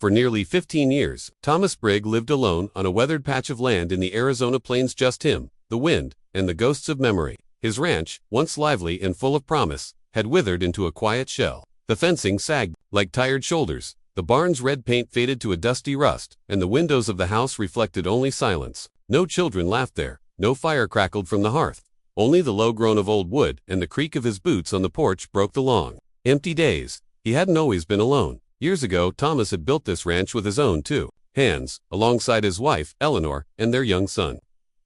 For nearly 15 years, Thomas Brigg lived alone on a weathered patch of land in the Arizona plains. Just him, the wind, and the ghosts of memory. His ranch, once lively and full of promise, had withered into a quiet shell. The fencing sagged like tired shoulders, the barn's red paint faded to a dusty rust, and the windows of the house reflected only silence. No children laughed there, no fire crackled from the hearth. Only the low groan of old wood and the creak of his boots on the porch broke the long, empty days. He hadn't always been alone. Years ago, Thomas had built this ranch with his own two hands, alongside his wife, Eleanor, and their young son,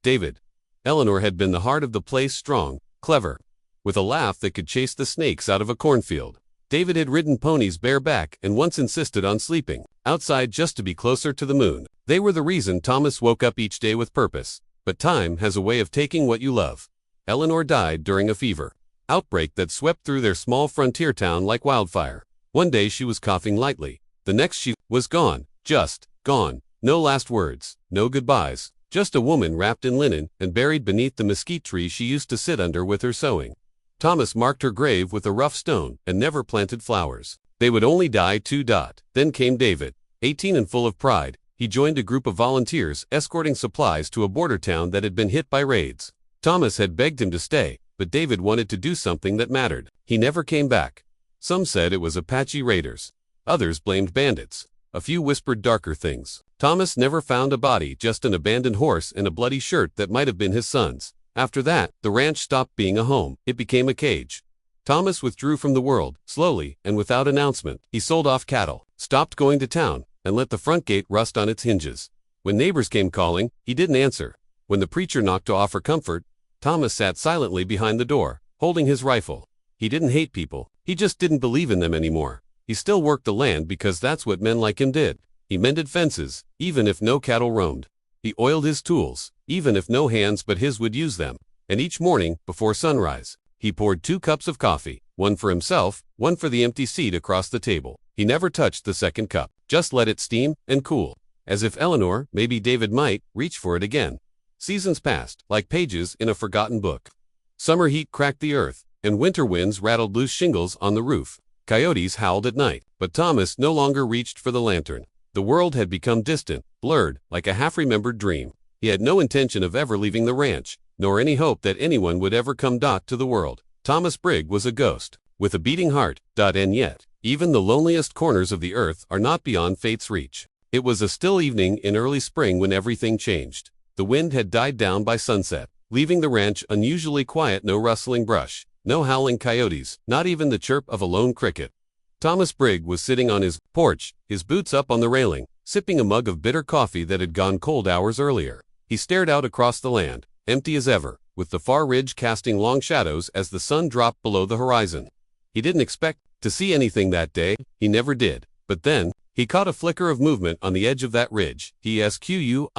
David. Eleanor had been the heart of the place, strong, clever, with a laugh that could chase the snakes out of a cornfield. David had ridden ponies bareback and once insisted on sleeping outside just to be closer to the moon. They were the reason Thomas woke up each day with purpose. But time has a way of taking what you love. Eleanor died during a fever outbreak that swept through their small frontier town like wildfire. One day she was coughing lightly. The next she was gone, just gone. No last words, no goodbyes, just a woman wrapped in linen and buried beneath the mesquite tree she used to sit under with her sewing. Thomas marked her grave with a rough stone and never planted flowers. They would only die too. Then came David. 18 and full of pride, he joined a group of volunteers escorting supplies to a border town that had been hit by raids. Thomas had begged him to stay, but David wanted to do something that mattered. He never came back. Some said it was Apache raiders. Others blamed bandits. A few whispered darker things. Thomas never found a body, just an abandoned horse and a bloody shirt that might have been his son's. After that, the ranch stopped being a home. It became a cage. Thomas withdrew from the world, slowly and without announcement. He sold off cattle, stopped going to town, and let the front gate rust on its hinges. When neighbors came calling, he didn't answer. When the preacher knocked to offer comfort, Thomas sat silently behind the door, holding his rifle. He didn't hate people. He just didn't believe in them anymore. He still worked the land because that's what men like him did. He mended fences, even if no cattle roamed. He oiled his tools, even if no hands but his would use them. And each morning, before sunrise, he poured 2 cups of coffee, one for himself, one for the empty seat across the table. He never touched the second cup, just let it steam and cool, as if Eleanor, maybe David might, reach for it again. Seasons passed, like pages in a forgotten book. Summer heat cracked the earth, and winter winds rattled loose shingles on the roof. Coyotes howled at night, but Thomas no longer reached for the lantern. The world had become distant, blurred, like a half-remembered dream. He had no intention of ever leaving the ranch, nor any hope that anyone would ever come to the world. Thomas Brigg was a ghost, with a beating heart, and yet, even the loneliest corners of the earth are not beyond fate's reach. It was a still evening in early spring when everything changed. The wind had died down by sunset, leaving the ranch unusually quiet. No rustling brush, no howling coyotes, not even the chirp of a lone cricket. Thomas Brigg was sitting on his porch, his boots up on the railing, sipping a mug of bitter coffee that had gone cold hours earlier. He stared out across the land, empty as ever, with the far ridge casting long shadows as the sun dropped below the horizon. He didn't expect to see anything that day. He never did. But then, he caught a flicker of movement on the edge of that ridge. Squinted.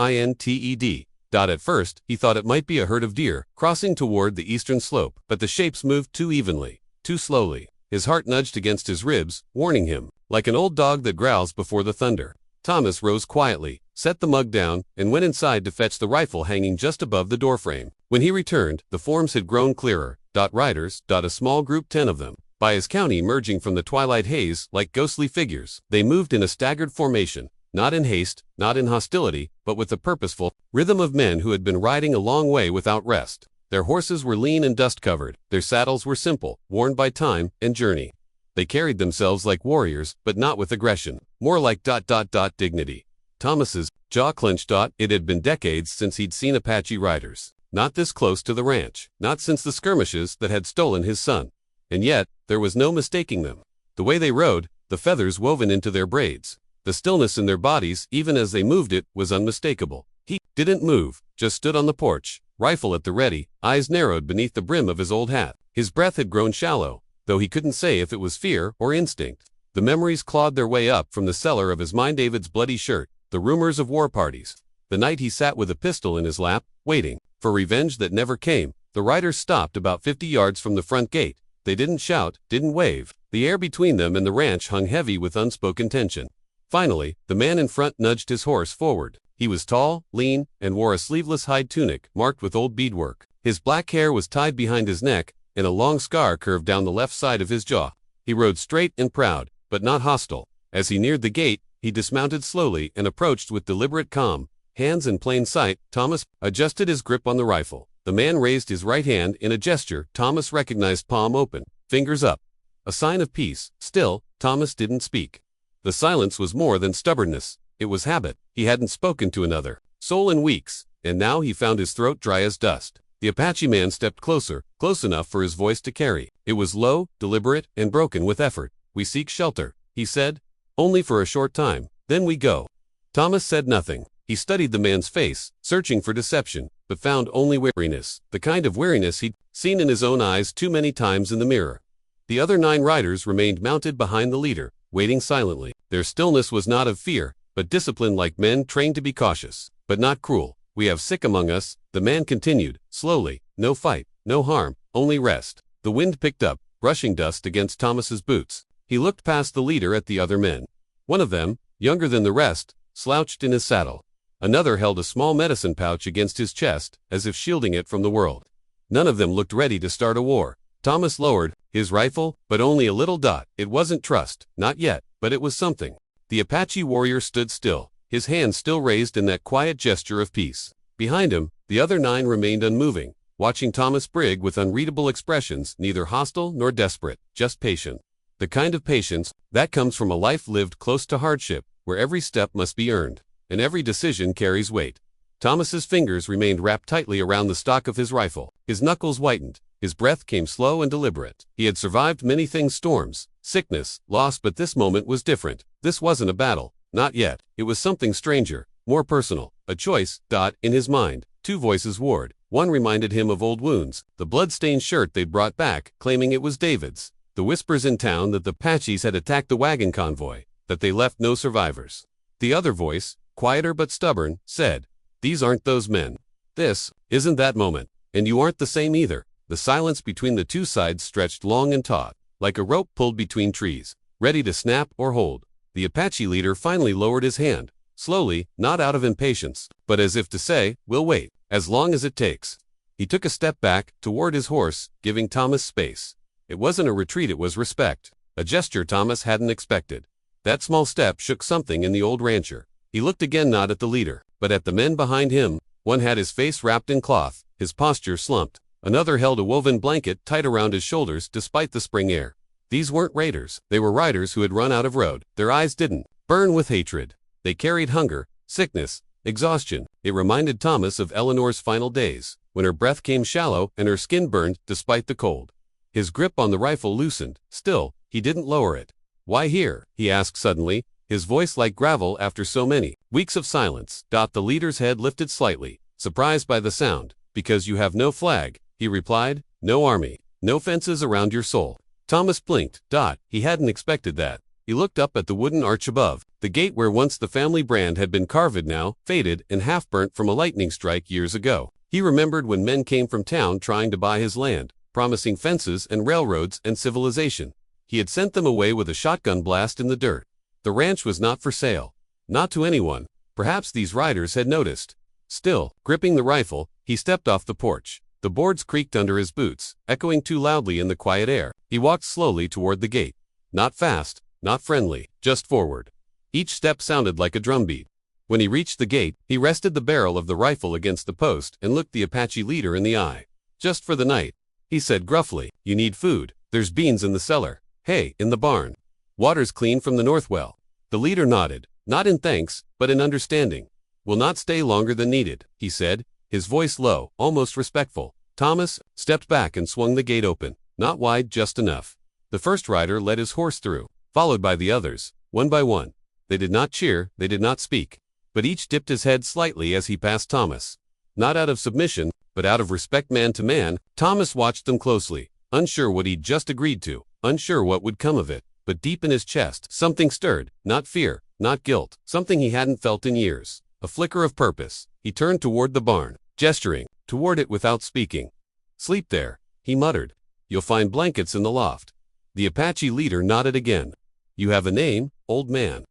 At first, he thought it might be a herd of deer, crossing toward the eastern slope, but the shapes moved too evenly, too slowly. His heart nudged against his ribs, warning him, like an old dog that growls before the thunder. Thomas rose quietly, set the mug down, and went inside to fetch the rifle hanging just above the doorframe. When he returned, the forms had grown clearer. Riders. A small group, 10 of them, by his count, emerging from the twilight haze like ghostly figures. They moved in a staggered formation, not in haste, not in hostility, but with the purposeful rhythm of men who had been riding a long way without rest. Their horses were lean and dust-covered. Their saddles were simple, worn by time and journey. They carried themselves like warriors, but not with aggression, more like dignity. Thomas's jaw clenched. It had been decades since he'd seen Apache riders. Not this close to the ranch, not since the skirmishes that had stolen his son. And yet, there was no mistaking them. The way they rode, the feathers woven into their braids, the stillness in their bodies, even as they moved, it was unmistakable. He didn't move, just stood on the porch, rifle at the ready, eyes narrowed beneath the brim of his old hat. His breath had grown shallow, though he couldn't say if it was fear or instinct. The memories clawed their way up from the cellar of his mind: David's bloody shirt, the rumors of war parties, the night he sat with a pistol in his lap, waiting for revenge that never came. The riders stopped about 50 yards from the front gate. They didn't shout, didn't wave. The air between them and the ranch hung heavy with unspoken tension. Finally, the man in front nudged his horse forward. He was tall, lean, and wore a sleeveless hide tunic marked with old beadwork. His black hair was tied behind his neck, and a long scar curved down the left side of his jaw. He rode straight and proud, but not hostile. As he neared the gate, He dismounted slowly and approached with deliberate calm, hands in plain sight. Thomas adjusted his grip on the rifle. The man raised his right hand in a gesture Thomas recognized, palm open, fingers up. A sign of peace. Still, Thomas didn't speak. The silence was more than stubbornness. It was habit. He hadn't spoken to another soul in weeks, and now he found his throat dry as dust. The Apache man stepped closer, close enough for his voice to carry. It was low, deliberate, and broken with effort. "We seek shelter," he said. "Only for a short time, then we go." Thomas said nothing. He studied the man's face, searching for deception, but found only weariness, the kind of weariness he'd seen in his own eyes too many times in the mirror. The other 9 riders remained mounted behind the leader, waiting silently. Their stillness was not of fear, but discipline, like men trained to be cautious, but not cruel. "We have sick among us," the man continued, slowly. "No fight, no harm, only rest." The wind picked up, brushing dust against Thomas's boots. He looked past the leader at the other men. One of them, younger than the rest, slouched in his saddle. Another held a small medicine pouch against his chest, as if shielding it from the world. None of them looked ready to start a war. Thomas lowered his rifle, but only a little dot. It wasn't trust, not yet, but it was something. The Apache warrior stood still, his hand still raised in that quiet gesture of peace. Behind him, the other 9 remained unmoving, watching Thomas Brigg with unreadable expressions, neither hostile nor desperate, just patient. The kind of patience that comes from a life lived close to hardship, where every step must be earned, and every decision carries weight. Thomas's fingers remained wrapped tightly around the stock of his rifle. His knuckles whitened. His breath came slow and deliberate. He had survived many things: storms, sickness, loss, but this moment was different. This wasn't a battle. Not yet. It was something stranger, more personal. A choice. In his mind, 2 voices warred. One reminded him of old wounds, the blood-stained shirt they'd brought back, claiming it was David's. The whispers in town that the Apaches had attacked the wagon convoy, that they left no survivors. The other voice, quieter but stubborn, said, "These aren't those men. This isn't that moment, and you aren't the same either." The silence between the 2 sides stretched long and taut, like a rope pulled between trees, ready to snap or hold. The Apache leader finally lowered his hand, slowly, not out of impatience, but as if to say, "We'll wait, as long as it takes." He took a step back, toward his horse, giving Thomas space. It wasn't a retreat, it was respect, a gesture Thomas hadn't expected. That small step shook something in the old rancher. He looked again, not at the leader, but at the men behind him. One had his face wrapped in cloth, his posture slumped. Another held a woven blanket tight around his shoulders despite the spring air. These weren't raiders, they were riders who had run out of road. Their eyes didn't burn with hatred. They carried hunger, sickness, exhaustion. It reminded Thomas of Eleanor's final days, when her breath came shallow and her skin burned despite the cold. His grip on the rifle loosened. Still, he didn't lower it. "Why here?" he asked suddenly, his voice like gravel after so many weeks of silence. The leader's head lifted slightly, surprised by the sound. "Because you have no flag," he replied, "no army, no fences around your soul." Thomas blinked. He hadn't expected that. He looked up at the wooden arch above, the gate where once the family brand had been carved, now faded and half-burnt from a lightning strike years ago. He remembered when men came from town trying to buy his land, promising fences and railroads and civilization. He had sent them away with a shotgun blast in the dirt. The ranch was not for sale. Not to anyone. Perhaps these riders had noticed. Still, gripping the rifle, he stepped off the porch. The boards creaked under his boots, echoing too loudly in the quiet air. He walked slowly toward the gate. Not fast, not friendly, just forward. Each step sounded like a drumbeat. When he reached the gate, he rested the barrel of the rifle against the post and looked the Apache leader in the eye. "Just for the night," he said gruffly. "You need food. There's beans in the cellar, hay in the barn. Water's clean from the north well." The leader nodded, not in thanks, but in understanding. "Will not stay longer than needed," he said, his voice low, almost respectful. Thomas stepped back and swung the gate open, not wide, just enough. The first rider led his horse through, followed by the others, one by one. They did not cheer, they did not speak, but each dipped his head slightly as he passed Thomas. Not out of submission, but out of respect, man to man. Thomas watched them closely, unsure what he'd just agreed to, unsure what would come of it, but deep in his chest, something stirred, not fear, not guilt, something he hadn't felt in years, a flicker of purpose. He turned toward the barn, gesturing toward it without speaking. "Sleep there," he muttered. "You'll find blankets in the loft." The Apache leader nodded again. "You have a name, old man?"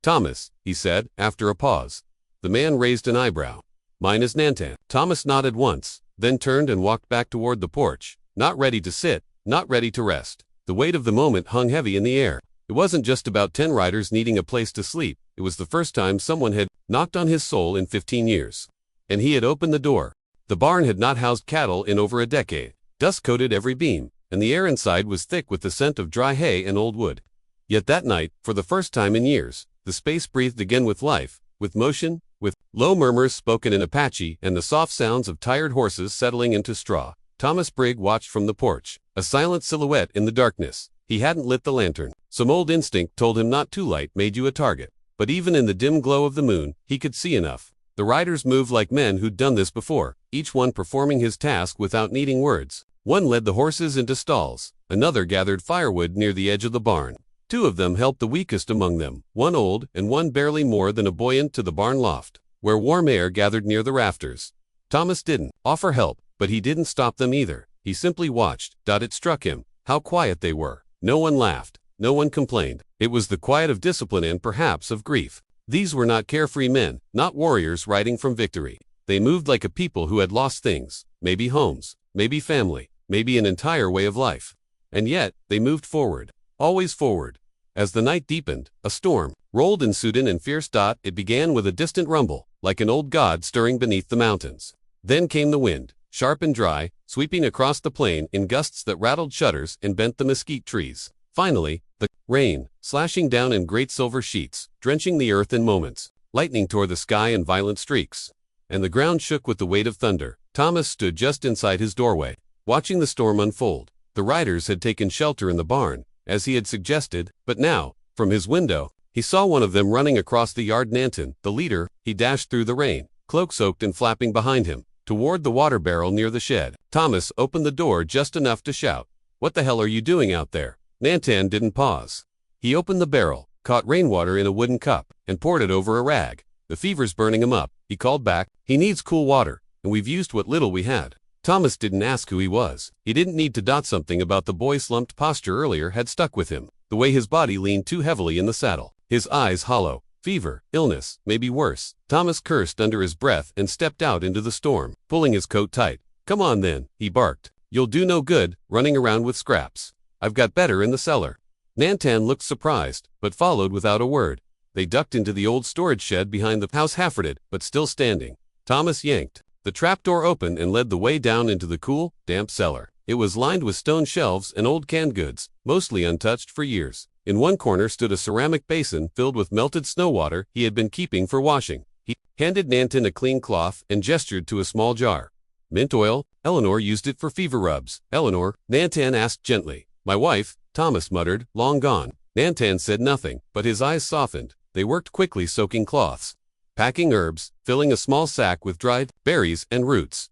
"Thomas," he said, after a pause. The man raised an eyebrow. "Mine is Nantan." Thomas nodded once, then turned and walked back toward the porch, not ready to sit, not ready to rest. The weight of the moment hung heavy in the air. It wasn't just about 10 riders needing a place to sleep, it was the first time someone had knocked on his soul in 15 years. And he had opened the door. The barn had not housed cattle in over a decade. Dust coated every beam, and the air inside was thick with the scent of dry hay and old wood. Yet that night, for the first time in years, the space breathed again with life, with motion, with low murmurs spoken in Apache and the soft sounds of tired horses settling into straw. Thomas Brigg watched from the porch, a silent silhouette in the darkness. He hadn't lit the lantern. Some old instinct told him not too light made you a target. But even in the dim glow of the moon, he could see enough. The riders moved like men who'd done this before, each one performing his task without needing words. One led the horses into stalls. Another gathered firewood near the edge of the barn. Two of them helped the weakest among them, one old and one barely more than a boy, into the barn loft, where warm air gathered near the rafters. Thomas didn't offer help, but he didn't stop them either. He simply watched. It struck him how quiet they were. No one laughed. No one complained. It was the quiet of discipline and perhaps of grief. These were not carefree men, not warriors riding from victory. They moved like a people who had lost things, maybe homes, maybe family, maybe an entire way of life. And yet, they moved forward, always forward. As the night deepened, a storm rolled in sudden and fierce. It began with a distant rumble, like an old god stirring beneath the mountains. Then came the wind, sharp and dry, sweeping across the plain in gusts that rattled shutters and bent the mesquite trees. Finally, the rain, slashing down in great silver sheets, drenching the earth in moments. Lightning tore the sky in violent streaks, and the ground shook with the weight of thunder. Thomas stood just inside his doorway, watching the storm unfold. The riders had taken shelter in the barn, as he had suggested, but now, from his window, he saw one of them running across the yard. Nanton, the leader. He dashed through the rain, cloak soaked and flapping behind him, toward the water barrel near the shed. Thomas opened the door just enough to shout, "What the hell are you doing out there?" Nanton didn't pause. He opened the barrel, caught rainwater in a wooden cup, and poured it over a rag. "The fever's burning him up," he called back. "He needs cool water, and we've used what little we had." Thomas didn't ask who he was. He didn't need to. Something about the boy's slumped posture earlier had stuck with him. The way his body leaned too heavily in the saddle. His eyes hollow. Fever, illness, maybe worse. Thomas cursed under his breath and stepped out into the storm, pulling his coat tight. "Come on then," he barked. "You'll do no good, running around with scraps. I've got better in the cellar." Nanton looked surprised, but followed without a word. They ducked into the old storage shed behind the house, half-rotted, but still standing. Thomas yanked. The trapdoor opened and led the way down into the cool, damp cellar. It was lined with stone shelves and old canned goods, mostly untouched for years. In one corner stood a ceramic basin filled with melted snow water he had been keeping for washing. He handed Nanton a clean cloth and gestured to a small jar. "Mint oil? Eleanor used it for fever rubs." "Eleanor?" Nanton asked gently. "My wife," Thomas muttered, "long gone." Nanton said nothing, but his eyes softened. They worked quickly, soaking cloths, packing herbs, filling a small sack with dried berries and roots.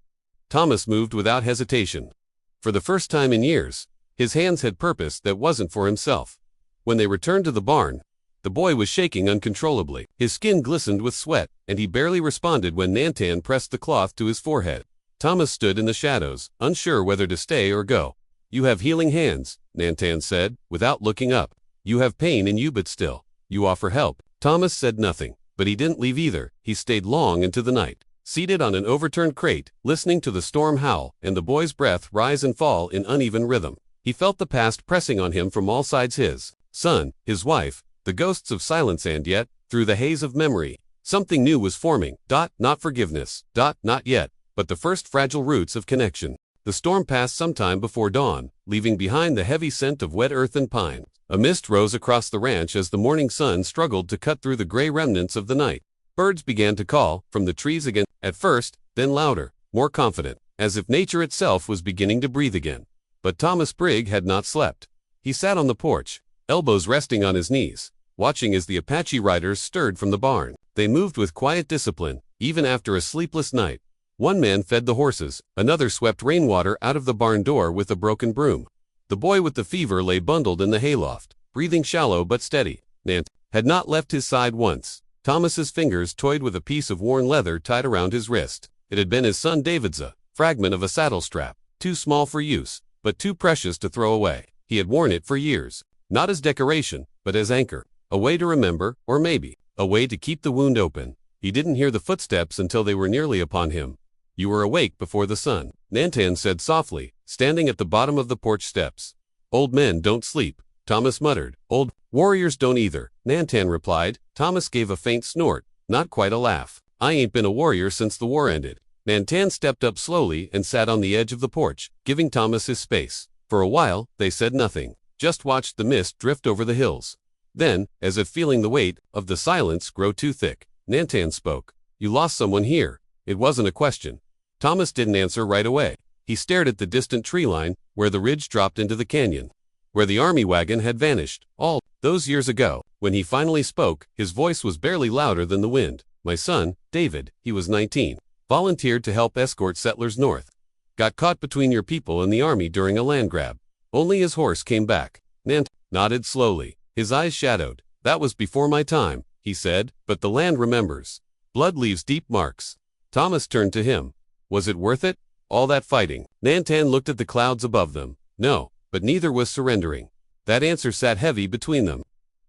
Thomas moved without hesitation. For the first time in years, his hands had purpose that wasn't for himself. When they returned to the barn, the boy was shaking uncontrollably. His skin glistened with sweat, and he barely responded when Nanton pressed the cloth to his forehead. Thomas stood in the shadows, unsure whether to stay or go. "You have healing hands," Nanton said, without looking up. "You have pain in you, but still, you offer help." Thomas said nothing, but he didn't leave either. He stayed long into the night, seated on an overturned crate, listening to the storm howl and the boy's breath rise and fall in uneven rhythm. He felt the past pressing on him from all sides: his son, his wife, the ghosts of silence, and yet, through the haze of memory, something new was forming. Not forgiveness. Not yet, but the first fragile roots of connection. The storm passed sometime before dawn, leaving behind the heavy scent of wet earth and pine. A mist rose across the ranch as the morning sun struggled to cut through the gray remnants of the night. Birds began to call from the trees again, at first, then louder, more confident, as if nature itself was beginning to breathe again. But Thomas Brigg had not slept. He sat on the porch, elbows resting on his knees, watching as the Apache riders stirred from the barn. They moved with quiet discipline, even after a sleepless night. One man fed the horses, another swept rainwater out of the barn door with a broken broom. The boy with the fever lay bundled in the hayloft, breathing shallow but steady. Nanton had not left his side once. Thomas's fingers toyed with a piece of worn leather tied around his wrist. It had been his son David's, a fragment of a saddle strap, too small for use, but too precious to throw away. He had worn it for years, not as decoration, but as anchor, a way to remember, or maybe, a way to keep the wound open. He didn't hear the footsteps until they were nearly upon him. "You were awake before the sun," Nanton said softly, standing at the bottom of the porch steps. "Old men don't sleep." Thomas muttered. Old warriors don't either, Nantan replied. Thomas gave a faint snort, not quite a laugh. I ain't been a warrior since the war ended. Nantan stepped up slowly and sat on the edge of the porch, giving Thomas his space. For a while, they said nothing, just watched the mist drift over the hills. Then, as if feeling the weight of the silence grow too thick, Nantan spoke. You lost someone here. It wasn't a question. Thomas didn't answer right away. He stared at the distant tree line, where the ridge dropped into the canyon, where the army wagon had vanished. All those years ago, when he finally spoke, his voice was barely louder than the wind. My son, David, he was 19, volunteered to help escort settlers north. Got caught between your people and the army during a land grab. Only his horse came back. Nant nodded slowly. His eyes shadowed. That was before my time, he said, but the land remembers. Blood leaves deep marks. Thomas turned to him. Was it worth it? All that fighting? Nantan looked at the clouds above them. No, but neither was surrendering. That answer sat heavy between them.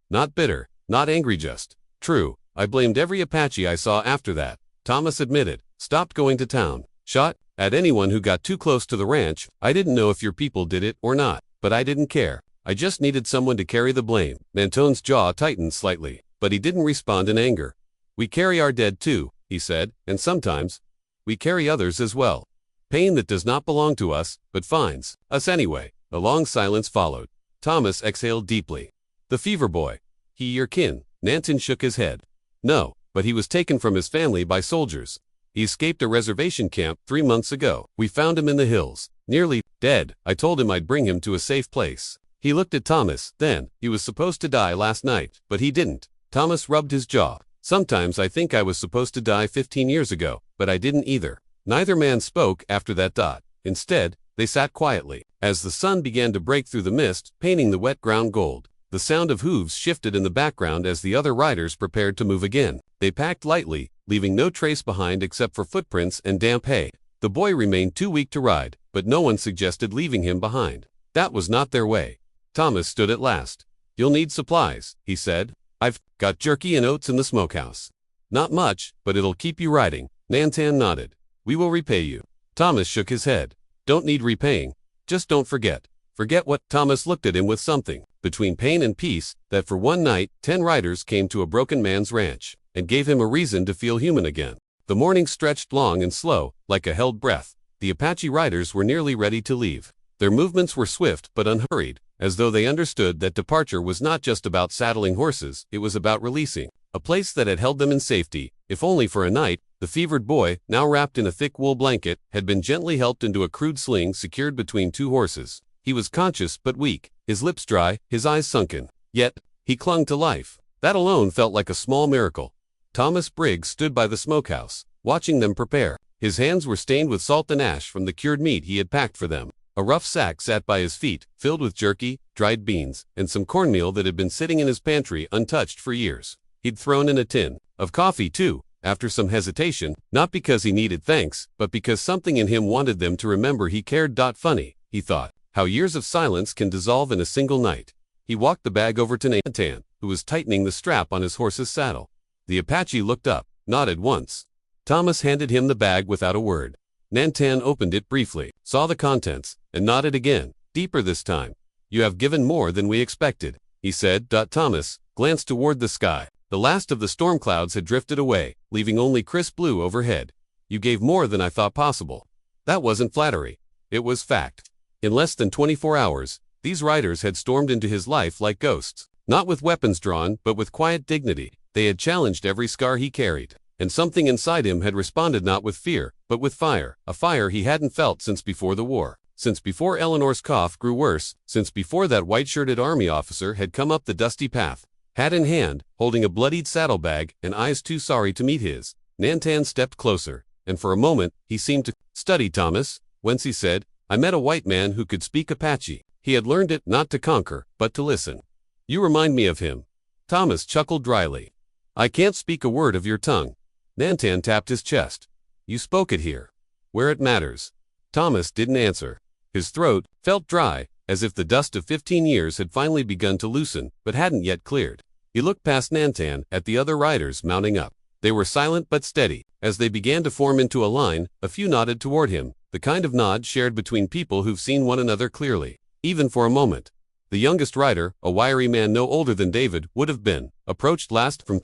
Not bitter, not angry, just true. I blamed every Apache I saw after that, Thomas admitted. Stopped going to town. Shot at anyone who got too close to the ranch. I didn't know if your people did it or not, but I didn't care. I just needed someone to carry the blame. Nanton's jaw tightened slightly, but he didn't respond in anger. We carry our dead too, he said, and sometimes we carry others as well. Pain that does not belong to us, but finds us anyway. A long silence followed. Thomas exhaled deeply. The fever boy. He your kin? Nantan shook his head. No, but he was taken from his family by soldiers. He escaped a reservation camp 3 months ago. We found him in the hills, nearly dead. I told him I'd bring him to a safe place. He looked at Thomas. Then, he was supposed to die last night, but he didn't. Thomas rubbed his jaw. Sometimes I think I was supposed to die 15 years ago, but I didn't either. Neither man spoke after that. Instead, they sat quietly. As the sun began to break through the mist, painting the wet ground gold, the sound of hooves shifted in the background as the other riders prepared to move again. They packed lightly, leaving no trace behind except for footprints and damp hay. The boy remained too weak to ride, but no one suggested leaving him behind. That was not their way. Thomas stood at last. You'll need supplies, he said. I've got jerky and oats in the smokehouse. Not much, but it'll keep you riding. Nantan nodded. We will repay you. Thomas shook his head. Don't need repaying. Just don't forget. Forget what? Thomas looked at him with something between pain and peace, that for one night, 10 riders came to a broken man's ranch and gave him a reason to feel human again. The morning stretched long and slow, like a held breath. The Apache riders were nearly ready to leave. Their movements were swift but unhurried, as though they understood that departure was not just about saddling horses, it was about releasing a place that had held them in safety, if only for a night. The fevered boy, now wrapped in a thick wool blanket, had been gently helped into a crude sling secured between 2 horses. He was conscious but weak, his lips dry, his eyes sunken. Yet, he clung to life. That alone felt like a small miracle. Thomas Briggs stood by the smokehouse, watching them prepare. His hands were stained with salt and ash from the cured meat he had packed for them. A rough sack sat by his feet, filled with jerky, dried beans, and some cornmeal that had been sitting in his pantry untouched for years. He'd thrown in a tin of coffee too, after some hesitation, not because he needed thanks, but because something in him wanted them to remember he cared. Funny, he thought, how years of silence can dissolve in a single night. He walked the bag over to Nantan, who was tightening the strap on his horse's saddle. The Apache looked up, nodded once. Thomas handed him the bag without a word. Nantan opened it briefly, saw the contents, and nodded again, deeper this time. You have given more than we expected, he said. Thomas glanced toward the sky. The last of the storm clouds had drifted away, leaving only crisp blue overhead. You gave more than I thought possible. That wasn't flattery. It was fact. In less than 24 hours, these riders had stormed into his life like ghosts. Not with weapons drawn, but with quiet dignity. They had challenged every scar he carried. And something inside him had responded not with fear, but with fire. A fire he hadn't felt since before the war. Since before Eleanor's cough grew worse. Since before that white-shirted army officer had come up the dusty path, hat in hand, holding a bloodied saddlebag, and eyes too sorry to meet his. Nantan stepped closer, and for a moment, he seemed to study Thomas, whence he said, I met a white man who could speak Apache. He had learned it not to conquer, but to listen. You remind me of him. Thomas chuckled dryly. I can't speak a word of your tongue. Nantan tapped his chest. You spoke it here, where it matters. Thomas didn't answer. His throat felt dry, as if the dust of 15 years had finally begun to loosen, but hadn't yet cleared. He looked past Nantan at the other riders mounting up. They were silent but steady. As they began to form into a line, a few nodded toward him, the kind of nod shared between people who've seen one another clearly, even for a moment. The youngest rider, a wiry man no older than David would have been, approached last from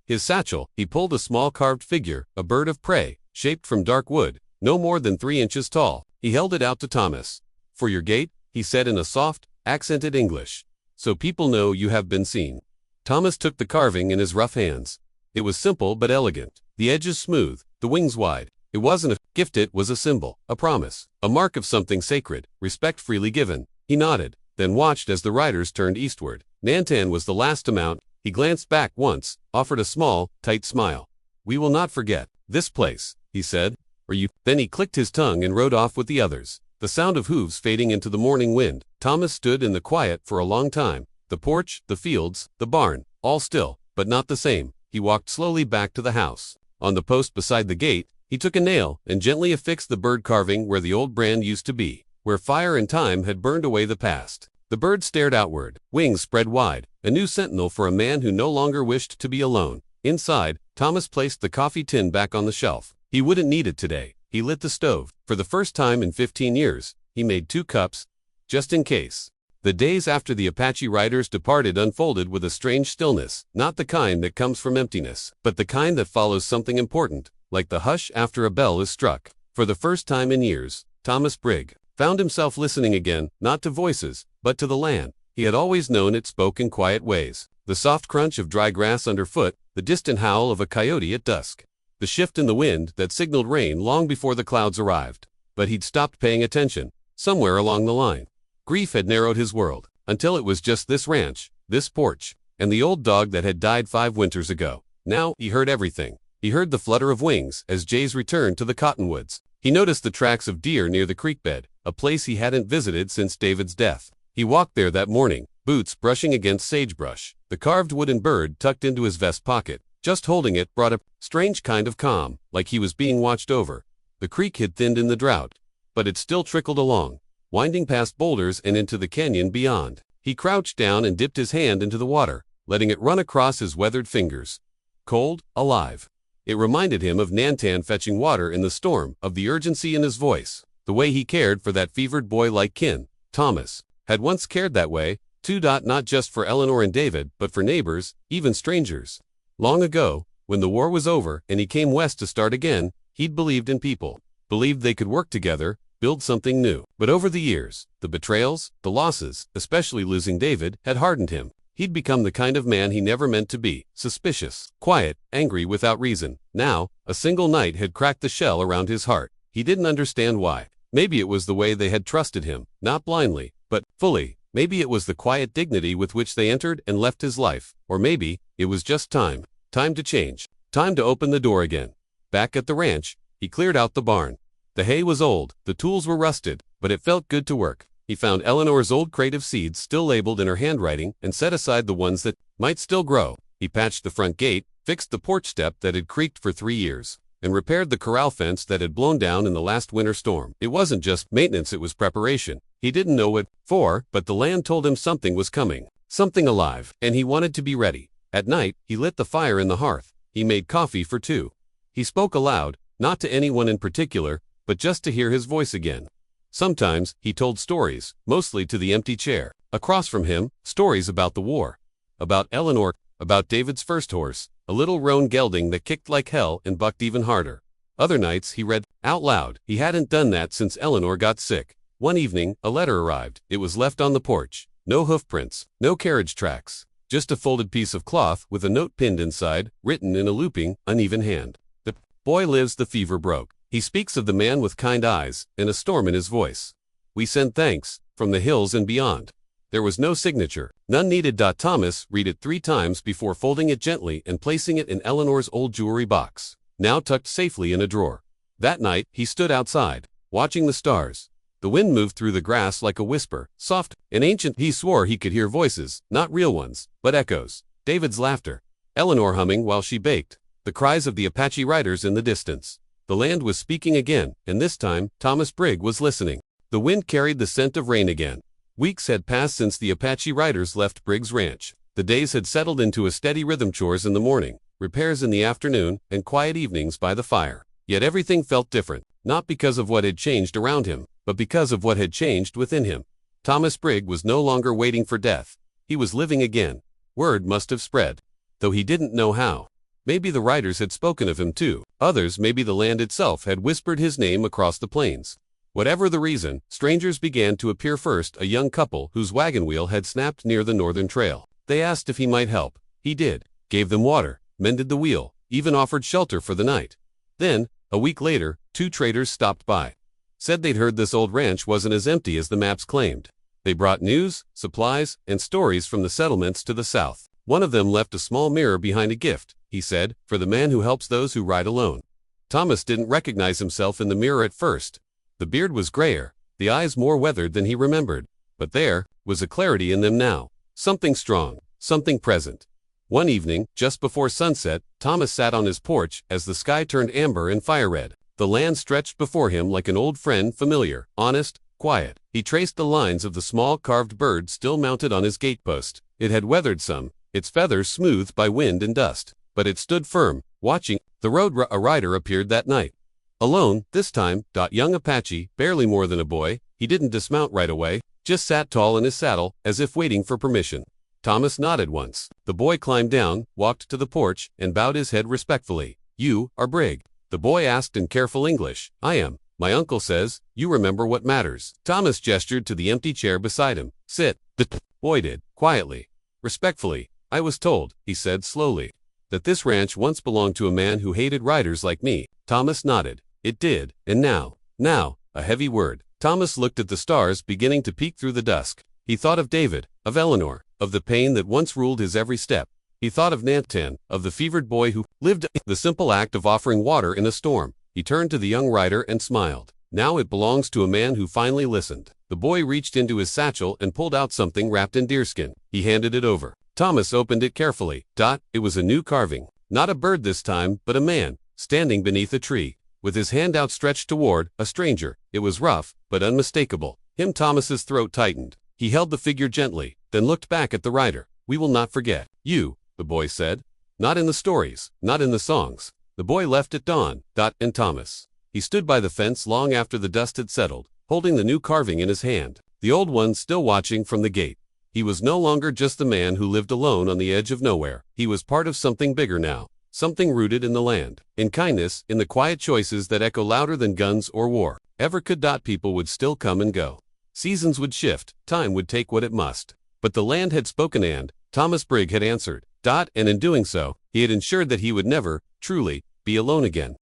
his satchel. He pulled a small carved figure, a bird of prey, shaped from dark wood, no more than 3 inches tall. He held it out to Thomas. "For your gate," he said in a soft, accented English, "so people know you have been seen." Thomas took the carving in his rough hands. It was simple but elegant, the edges smooth, the wings wide. It wasn't a gift, it was a symbol, a promise, a mark of something sacred, respect freely given. He nodded, then watched as the riders turned eastward. Nantan was the last to mount. He glanced back once, offered a small, tight smile. "We will not forget this place," he said, "or you." Then he clicked his tongue and rode off with the others, the sound of hooves fading into the morning wind. Thomas stood in the quiet for a long time. The porch, the fields, the barn, all still, but not the same. He walked slowly back to the house. On the post beside the gate, he took a nail and gently affixed the bird carving where the old brand used to be, where fire and time had burned away the past. The bird stared outward, wings spread wide, a new sentinel for a man who no longer wished to be alone. Inside, Thomas placed the coffee tin back on the shelf. He wouldn't need it today. He lit the stove. For the first time in 15 years, he made 2 cups, just in case. The days after the Apache riders departed unfolded with a strange stillness, not the kind that comes from emptiness, but the kind that follows something important, like the hush after a bell is struck. For the first time in years, Thomas Brigg found himself listening again, not to voices, but to the land. He had always known it spoke in quiet ways. The soft crunch of dry grass underfoot, the distant howl of a coyote at dusk, the shift in the wind that signaled rain long before the clouds arrived. But he'd stopped paying attention, somewhere along the line. Grief had narrowed his world, until it was just this ranch, this porch, and the old dog that had died 5 winters ago. Now, he heard everything. He heard the flutter of wings as jays returned to the cottonwoods. He noticed the tracks of deer near the creek bed, a place he hadn't visited since David's death. He walked there that morning, boots brushing against sagebrush, the carved wooden bird tucked into his vest pocket. Just holding it brought a strange kind of calm, like he was being watched over. The creek had thinned in the drought, but it still trickled along, winding past boulders and into the canyon beyond. He crouched down and dipped his hand into the water, letting it run across his weathered fingers. Cold, alive. It reminded him of Nantan fetching water in the storm, of the urgency in his voice, the way he cared for that fevered boy like kin. Thomas had once cared that way, too. Not just for Eleanor and David, but for neighbors, even strangers. Long ago, when the war was over and he came west to start again, he'd believed in people, believed they could work together, build something new. But over the years, the betrayals, the losses, especially losing David, had hardened him. He'd become the kind of man he never meant to be, suspicious, quiet, angry without reason. Now, a single night had cracked the shell around his heart. He didn't understand why. Maybe it was the way they had trusted him, not blindly, but fully. Maybe it was the quiet dignity with which they entered and left his life. Or maybe it was just time. Time to change. Time to open the door again. Back at the ranch, he cleared out the barn. The hay was old, the tools were rusted, but it felt good to work. He found Eleanor's old crate of seeds still labeled in her handwriting and set aside the ones that might still grow. He patched the front gate, fixed the porch step that had creaked for 3 years, and repaired the corral fence that had blown down in the last winter storm. It wasn't just maintenance, it was preparation. He didn't know what for, but the land told him something was coming, something alive, and he wanted to be ready. At night, he lit the fire in the hearth. He made coffee for 2. He spoke aloud, not to anyone in particular, but just to hear his voice again. Sometimes, he told stories, mostly to the empty chair. Across from him, stories about the war. About Eleanor, about David's first horse, a little roan gelding that kicked like hell and bucked even harder. Other nights he read, out loud. He hadn't done that since Eleanor got sick. One evening, a letter arrived. It was left on the porch. No hoofprints, no carriage tracks. Just a folded piece of cloth with a note pinned inside, written in a looping, uneven hand. The boy lives, the fever broke. He speaks of the man with kind eyes, and a storm in his voice. We send thanks, from the hills and beyond. There was no signature. None needed. Thomas read it 3 times before folding it gently and placing it in Eleanor's old jewelry box, now tucked safely in a drawer. That night, he stood outside, watching the stars. The wind moved through the grass like a whisper, soft and ancient. He swore he could hear voices, not real ones, but echoes. David's laughter, Eleanor humming while she baked, the cries of the Apache riders in the distance. The land was speaking again, and this time, Thomas Brigg was listening. The wind carried the scent of rain again. Weeks had passed since the Apache riders left Brigg's ranch. The days had settled into a steady rhythm: chores in the morning, repairs in the afternoon, and quiet evenings by the fire. Yet everything felt different, not because of what had changed around him, but because of what had changed within him. Thomas Brigg was no longer waiting for death. He was living again. Word must have spread, though he didn't know how. Maybe the riders had spoken of him too. Others, maybe the land itself, had whispered his name across the plains. Whatever the reason, strangers began to appear. First, a young couple whose wagon wheel had snapped near the northern trail. They asked if he might help. He did. Gave them water, mended the wheel, even offered shelter for the night. Then, a week later, 2 traders stopped by. Said they'd heard this old ranch wasn't as empty as the maps claimed. They brought news, supplies, and stories from the settlements to the south. One of them left a small mirror behind a gift, he said, for the man who helps those who ride alone. Thomas didn't recognize himself in the mirror at first. The beard was grayer, the eyes more weathered than he remembered. But there was a clarity in them now. Something strong, something present. One evening, just before sunset, Thomas sat on his porch as the sky turned amber and fire-red. The land stretched before him like an old friend, familiar, honest, quiet. He traced the lines of the small carved bird still mounted on his gatepost. It had weathered some, its feathers smoothed by wind and dust. But it stood firm, watching. The road a rider appeared that night. Alone, this time, young Apache, barely more than a boy. He didn't dismount right away, just sat tall in his saddle, as if waiting for permission. Thomas nodded once. The boy climbed down, walked to the porch, and bowed his head respectfully. "You are Brigg?" The boy asked in careful English. "I am. My uncle says, you remember what matters." Thomas gestured to the empty chair beside him. "Sit." The boy did, quietly, respectfully. "I was told," he said slowly, "that this ranch once belonged to a man who hated riders like me." Thomas nodded. "It did, and now, a heavy word." Thomas looked at the stars beginning to peek through the dusk. He thought of David, of Eleanor, of the pain that once ruled his every step. He thought of Nantan, of the fevered boy who lived the simple act of offering water in a storm. He turned to the young rider and smiled. "Now it belongs to a man who finally listened." The boy reached into his satchel and pulled out something wrapped in deerskin. He handed it over. Thomas opened it carefully. It was a new carving. Not a bird this time, but a man, standing beneath a tree, with his hand outstretched toward a stranger. It was rough, but unmistakable. Thomas's throat tightened. He held the figure gently, then looked back at the rider. "We will not forget you," the boy said. "Not in the stories, not in the songs." The boy left at dawn. And Thomas. He stood by the fence long after the dust had settled, holding the new carving in his hand, the old one still watching from the gate. He was no longer just the man who lived alone on the edge of nowhere. He was part of something bigger now, something rooted in the land, in kindness, in the quiet choices that echo louder than guns or war. Ever could. People would still come and go. Seasons would shift, time would take what it must. But the land had spoken and Thomas Brigg had answered. And in doing so, he had ensured that he would never, truly, be alone again.